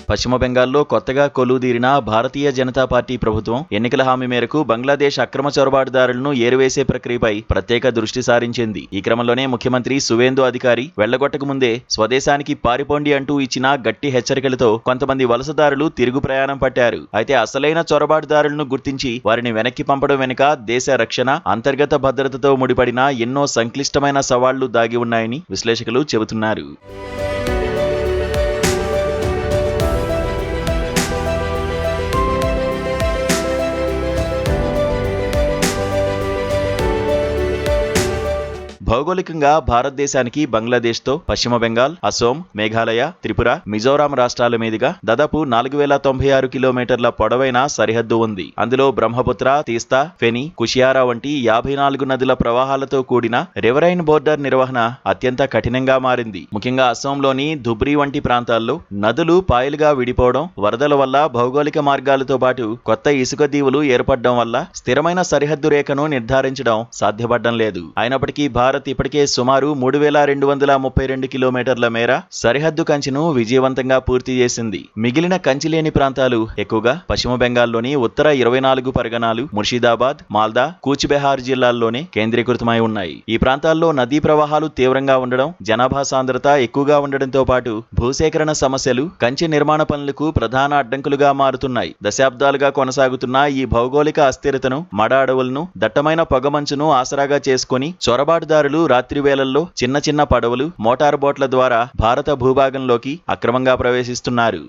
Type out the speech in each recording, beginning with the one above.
పశ్చిమ బెంగాల్లో కొత్తగా కొలువుదీరిన భారతీయ జనతా పార్టీ ప్రభుత్వం ఎన్నికల హామీ మేరకు బంగ్లాదేశ్ అక్రమ చొరబాటుదారులను ఏరివేసే ప్రక్రియపై ప్రత్యేక దృష్టి సారించింది. ఈ క్రమంలోనే ముఖ్యమంత్రి సువేందు అధికారి వెళ్లగొట్టక ముందే స్వదేశానికి పారిపోండి అంటూ ఇచ్చిన గట్టి హెచ్చరికలతో కొంతమంది వలసదారులు తిరుగు ప్రయాణం పట్టారు. అయితే అసలైన చొరబాటుదారులను గుర్తించి వారిని వెనక్కి పంపడం వెనుక దేశ రక్షణ, అంతర్గత భద్రతతో ముడిపడిన ఎన్నో సంక్లిష్టమైన సవాళ్లు దాగి ఉన్నాయని విశ్లేషకులు చెబుతున్నారు. భౌగోళికంగా భారతదేశానికి బంగ్లాదేశ్తో పశ్చిమ బెంగాల్, అసోం, మేఘాలయ, త్రిపుర, మిజోరాం రాష్ట్రాల మీదుగా దాదాపు 4096 కిలోమీటర్ల పొడవైన సరిహద్దు ఉంది. అందులో బ్రహ్మపుత్ర, తీస్తా, ఫెని, కుషియారా వంటి 54 నదుల ప్రవాహాలతో కూడిన రివరైన్ బోర్డర్ నిర్వహణ అత్యంత కఠినంగా మారింది. ముఖ్యంగా అసోంలోని ధుబ్రీ వంటి ప్రాంతాల్లో నదులు పాయలుగా విడిపోవడం, వరదల వల్ల భౌగోళిక మార్గాలతో పాటు కొత్త ఇసుక దీవులు ఏర్పడడం వల్ల స్థిరమైన సరిహద్దు రేఖను నిర్ధారించడం సాధ్యపడడం లేదు. అయినప్పటికీ భారత్ ఇప్పటికే సుమారు 3232 కిలోమీటర్ల మేర సరిహద్దు కంచెను విజయవంతంగా పూర్తి చేసింది. మిగిలిన కంచి లేని ప్రాంతాలు ఎక్కువగా పశ్చిమ బెంగాల్లోని ఉత్తర 24 పరగణాలు, ముర్షిదాబాద్, మాల్దా, కూచ్బెహార్ జిల్లాల్లోనే కేంద్రీకృతమై ఉన్నాయి. ఈ ప్రాంతాల్లో నదీ ప్రవాహాలు తీవ్రంగా ఉండడం, జనాభా సాంద్రత ఎక్కువగా ఉండడంతో పాటు భూసేకరణ సమస్యలు కంచె నిర్మాణ పనులకు ప్రధాన అడ్డంకులుగా మారుతున్నాయి. దశాబ్దాలుగా కొనసాగుతున్న ఈ భౌగోళిక అస్థిరతను, మడ అడవులను, దట్టమైన పొగమంచును ఆసరాగా చేసుకుని చొరబాటుదారులు రాత్రి వేళల్లో చిన్న చిన్న పడవలు, మోటారు బోట్ల ద్వారా భారత భూభాగంలోకి అక్రమంగా ప్రవేశిస్తున్నారు.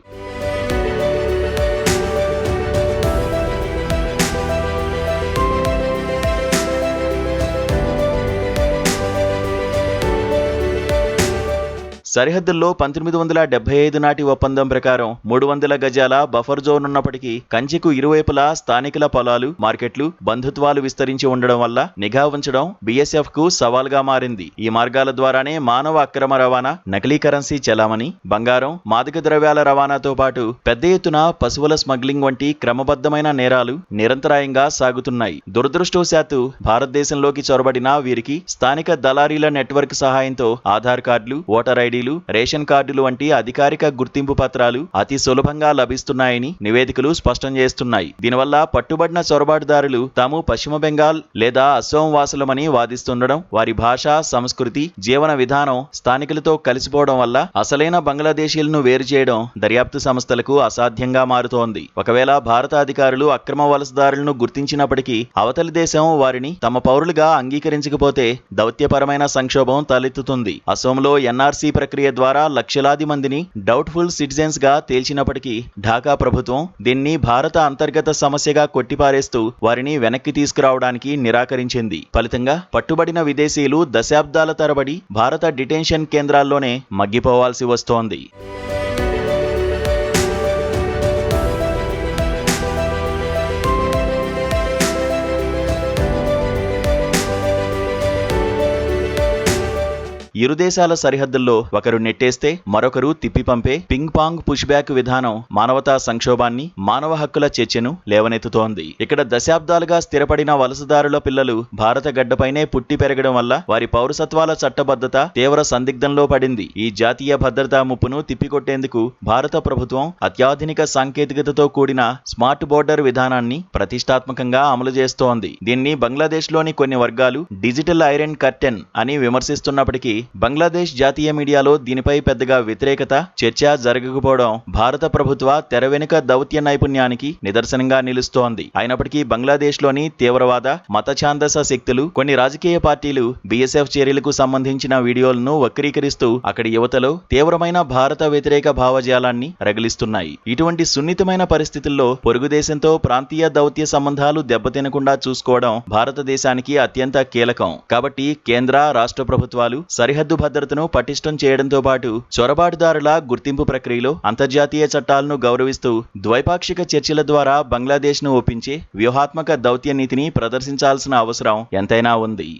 సరిహద్దుల్లో 1975 నాటి ఒప్పందం ప్రకారం 300 గజాల బఫర్ జోన్ ఉన్నప్పటికీ కంచెకు ఇరువైపులా స్థానికుల పొలాలు, మార్కెట్లు, బంధుత్వాలు విస్తరించి ఉండడం వల్ల నిఘా ఉంచడం బీఎస్ఎఫ్ కు సవాల్గా మారింది. ఈ మార్గాల ద్వారానే మానవ అక్రమ రవాణా, నకిలీ కరెన్సీ చెలామణి, బంగారం, మాదక ద్రవ్యాల రవాణాతో పాటు పెద్ద ఎత్తున పశువుల స్మగ్లింగ్ వంటి క్రమబద్ధమైన నేరాలు నిరంతరాయంగా సాగుతున్నాయి. దురదృష్టవశాత్తు భారతదేశంలోకి చొరబడిన వీరికి స్థానిక దళారీల నెట్వర్క్ సహాయంతో ఆధార్ కార్డులు, ఓటర్ ఐడి, రేషన్ కార్డులు వంటి అధికారిక గుర్తింపు పత్రాలు అతి సులభంగా లభిస్తున్నాయని నివేదికలు స్పష్టం చేస్తున్నాయి. దీనివల్ల పట్టుబడిన చొరబాటుదారులు తాము పశ్చిమ బెంగాల్ లేదా అసోం వాసులమని వాదిస్తుండడం, వారి భాష, సంస్కృతి, జీవన విధానం స్థానికులతో కలిసిపోవడం వల్ల అసలైన బంగ్లాదేశీయులను వేరు చేయడం దర్యాప్తు సంస్థలకు అసాధ్యంగా మారుతోంది. ఒకవేళ భారత అధికారులు అక్రమ వలసదారులను గుర్తించినప్పటికీ అవతలి దేశం వారిని తమ పౌరులుగా అంగీకరించకపోతే దౌత్యపరమైన సంక్షోభం తలెత్తుతుంది. అసోంలో ఎన్ఆర్సీ ప్రక్రియ ద్వారా లక్షలాది మందిని డౌట్ఫుల్ సిటిజన్స్ గా తేల్చినప్పటికీ ఢాకా ప్రభుత్వం దీన్ని భారత అంతర్గత సమస్యగా కొట్టిపారేస్తూ వారిని వెనక్కి తీసుకురావడానికి నిరాకరించింది. ఫలితంగా పట్టుబడిన విదేశీయులు దశాబ్దాల తరబడి భారత డిటెన్షన్ కేంద్రాల్లోనే మగ్గిపోవాల్సి వస్తోంది. ఇరు దేశాల సరిహద్దుల్లో ఒకరు నెట్టేస్తే మరొకరు తిప్పి పంపే పింగ్ పాంగ్ పుష్ బ్యాక్ విధానం మానవతా సంక్షోభాన్ని, మానవ హక్కుల చర్చను లేవనెత్తుతోంది. ఇక్కడ దశాబ్దాలుగా స్థిరపడిన వలసదారుల పిల్లలు భారత గడ్డపైనే పుట్టి పెరగడం వల్ల వారి పౌరసత్వాల చట్టబద్ధత తీవ్ర సందిగ్ధంలో పడింది. ఈ జాతీయ భద్రతా ముప్పును తిప్పికొట్టేందుకు భారత ప్రభుత్వం అత్యాధునిక సాంకేతికతతో కూడిన స్మార్ట్ బోర్డర్ విధానాన్ని ప్రతిష్టాత్మకంగా అమలు చేస్తోంది. దీన్ని బంగ్లాదేశ్లోని కొన్ని వర్గాలు డిజిటల్ ఐరన్ కర్టెన్ అని విమర్శిస్తున్నప్పటికీ బంగ్లాదేశ్ జాతీయ మీడియాలో దీనిపై పెద్దగా వ్యతిరేకత, చర్చ జరగకపోవడం భారత ప్రభుత్వ తెర వెనుక దౌత్య నైపుణ్యానికి నిదర్శనంగా నిలుస్తోంది. అయినప్పటికీ బంగ్లాదేశ్లోని తీవ్రవాద, మత ఛాందస శక్తులు, కొన్ని రాజకీయ పార్టీలు బీఎస్ఎఫ్ చర్యలకు సంబంధించిన వీడియోలను వక్రీకరిస్తూ అక్కడి యువతలో తీవ్రమైన భారత వ్యతిరేక భావజాలాన్ని రగిలిస్తున్నాయి. ఇటువంటి సున్నితమైన పరిస్థితుల్లో పొరుగు దేశంతో ప్రాంతీయ దౌత్య సంబంధాలు దెబ్బతినకుండా చూసుకోవడం భారతదేశానికి అత్యంత కీలకం. కాబట్టి కేంద్ర, రాష్ట్ర ప్రభుత్వాలు సరిహద్దు భద్రతను పటిష్టం చేయడంతో పాటు చొరబాటుదారుల గుర్తింపు ప్రక్రియలో అంతర్జాతీయ చట్టాలను గౌరవిస్తూ ద్వైపాక్షిక చర్చల ద్వారా బంగ్లాదేశ్ను ఒప్పించే వ్యూహాత్మక దౌత్య నీతిని ప్రదర్శించాల్సిన అవసరం ఎంతైనా ఉంది.